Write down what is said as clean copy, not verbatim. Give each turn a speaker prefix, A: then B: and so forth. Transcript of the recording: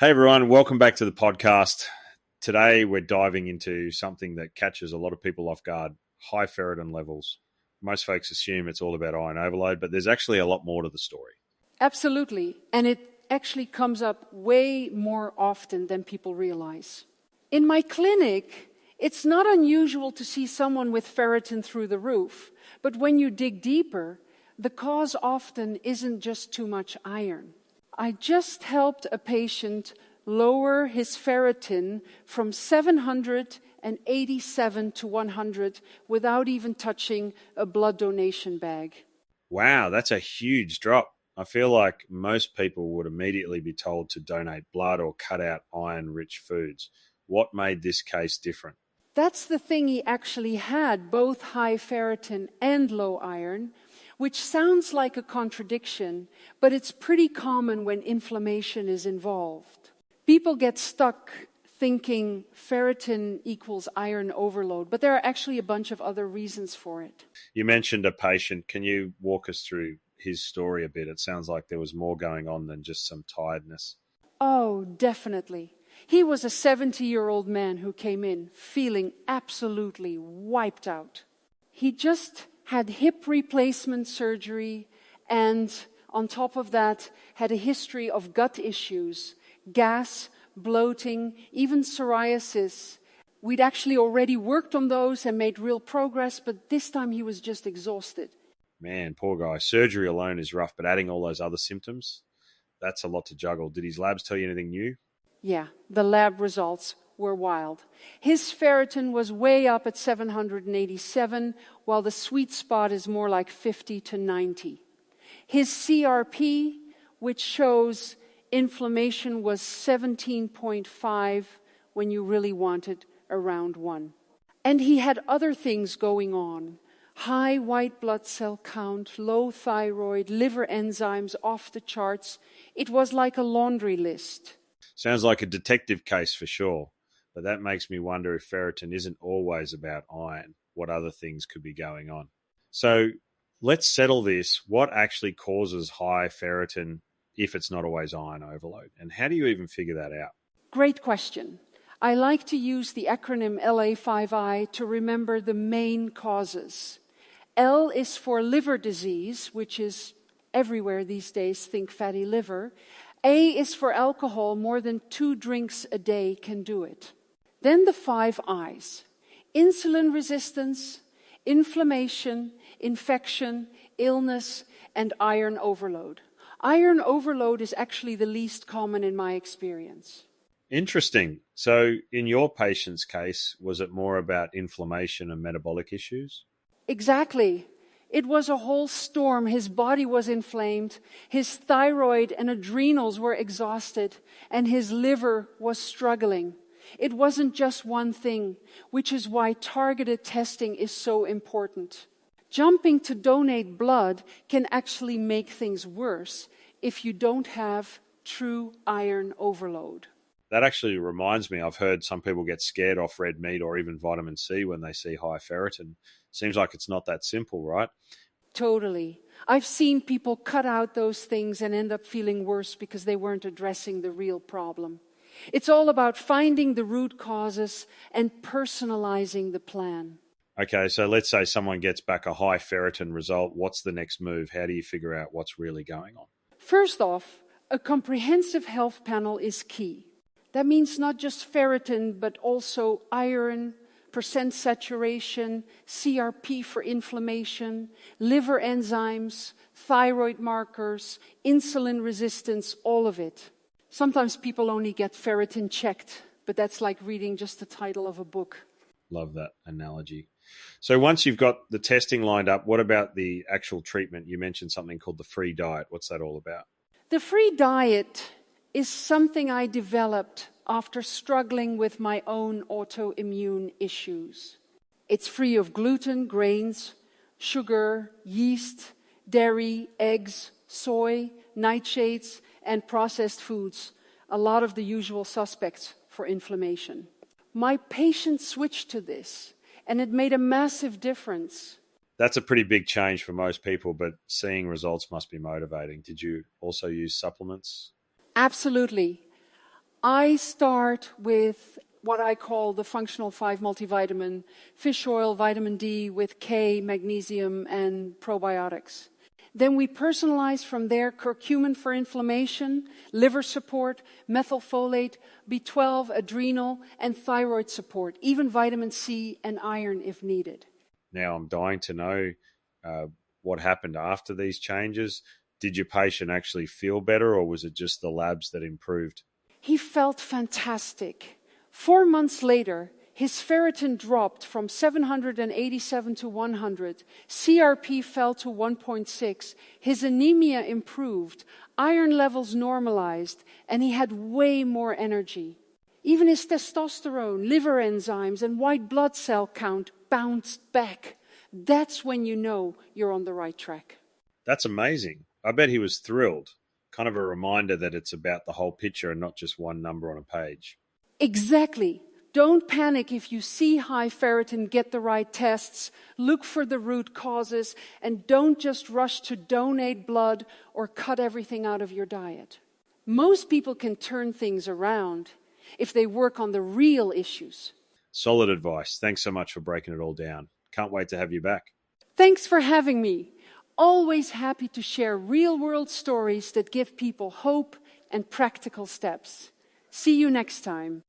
A: Hey everyone, welcome back to the podcast. Today we're diving into something that catches a lot of people off guard, high ferritin levels. Most folks assume it's all about iron overload, but there's actually a lot more to the story.
B: Absolutely. And it actually comes up way more often than people realize. In my clinic, it's not unusual to see someone with ferritin through the roof. But when you dig deeper, the cause often isn't just too much iron. I just helped a patient lower his ferritin from 787 to 100 without even touching a blood donation bag.
A: Wow, that's a huge drop. I feel like most people would immediately be told to donate blood or cut out iron-rich foods. What made this case different?
B: That's the thing, he actually had both high ferritin and low iron, which sounds like a contradiction, but it's pretty common when inflammation is involved. People get stuck thinking ferritin equals iron overload, but there are actually a bunch of other reasons for it.
A: You mentioned a patient. Can you walk us through his story a bit? It sounds like there was more going on than just some tiredness.
B: Oh, definitely. He was a 70-year-old man who came in feeling absolutely wiped out. He just had hip replacement surgery and on top of that had a history of gut issues, gas, bloating, even psoriasis. We'd actually already worked on those and made real progress, but this time he was just exhausted.
A: Man, poor guy. Surgery alone is rough, but adding all those other symptoms, that's a lot to juggle. Did his labs tell you anything new?
B: Yeah, the lab results were wild. His ferritin was way up at 787, while the sweet spot is more like 50 to 90. His CRP, which shows inflammation, was 17.5 when you really wanted around 1. And he had other things going on. High white blood cell count, low thyroid, liver enzymes off the charts. It was like a laundry list.
A: Sounds like a detective case for sure. But that makes me wonder if ferritin isn't always about iron, what other things could be going on. So let's settle this. What actually causes high ferritin if it's not always iron overload? And how do you even figure that out?
B: Great question. I like to use the acronym LA5I to remember the main causes. L is for liver disease, which is everywhere these days, think fatty liver. A is for alcohol, more than 2 drinks a day can do it. Then the 5 I's: insulin resistance, inflammation, infection, illness, and iron overload. Iron overload is actually the least common in my experience.
A: Interesting. So in your patient's case, was it more about inflammation and metabolic issues?
B: Exactly. It was a whole storm. His body was inflamed, his thyroid and adrenals were exhausted, and his liver was struggling. It wasn't just one thing, which is why targeted testing is so important. Jumping to donate blood can actually make things worse if you don't have true iron overload.
A: That actually reminds me, I've heard some people get scared off red meat or even vitamin C when they see high ferritin. Seems like it's not that simple, right?
B: Totally. I've seen people cut out those things and end up feeling worse because they weren't addressing the real problem. It's all about finding the root causes and personalizing the plan.
A: Okay, so let's say someone gets back a high ferritin result. What's the next move? How do you figure out what's really going on?
B: First off, a comprehensive health panel is key. That means not just ferritin, but also iron, percent saturation, CRP for inflammation, liver enzymes, thyroid markers, insulin resistance, all of it. Sometimes people only get ferritin checked, but that's like reading just the title of a book.
A: Love that analogy. So once you've got the testing lined up, what about the actual treatment? You mentioned something called the free diet. What's that all about?
B: The free diet is something I developed after struggling with my own autoimmune issues. It's free of gluten, grains, sugar, yeast, dairy, eggs, soy, nightshades, and processed foods, a lot of the usual suspects for inflammation. My patients switched to this, and it made a massive difference.
A: That's a pretty big change for most people, but seeing results must be motivating. Did you also use supplements?
B: Absolutely. I start with what I call the functional 5 multivitamin, fish oil, vitamin D with K, magnesium, and probiotics. Then we personalize from there curcumin for inflammation, liver support, methylfolate, B12, adrenal, and thyroid support, even vitamin C and iron if needed.
A: Now, I'm dying to know what happened after these changes. Did your patient actually feel better, or was it just the labs that improved?
B: He felt fantastic. 4 months later, his ferritin dropped from 787 to 100. CRP fell to 1.6. His anemia improved. Iron levels normalized, and he had way more energy. Even his testosterone, liver enzymes, and white blood cell count bounced back. That's when you know you're on the right track.
A: That's amazing. I bet he was thrilled. Kind of a reminder that it's about the whole picture and not just one number on a page.
B: Exactly. Don't panic if you see high ferritin, get the right tests, look for the root causes, and don't just rush to donate blood or cut everything out of your diet. Most people can turn things around if they work on the real issues.
A: Solid advice. Thanks so much for breaking it all down. Can't wait to have you back.
B: Thanks for having me. Always happy to share real-world stories that give people hope and practical steps. See you next time.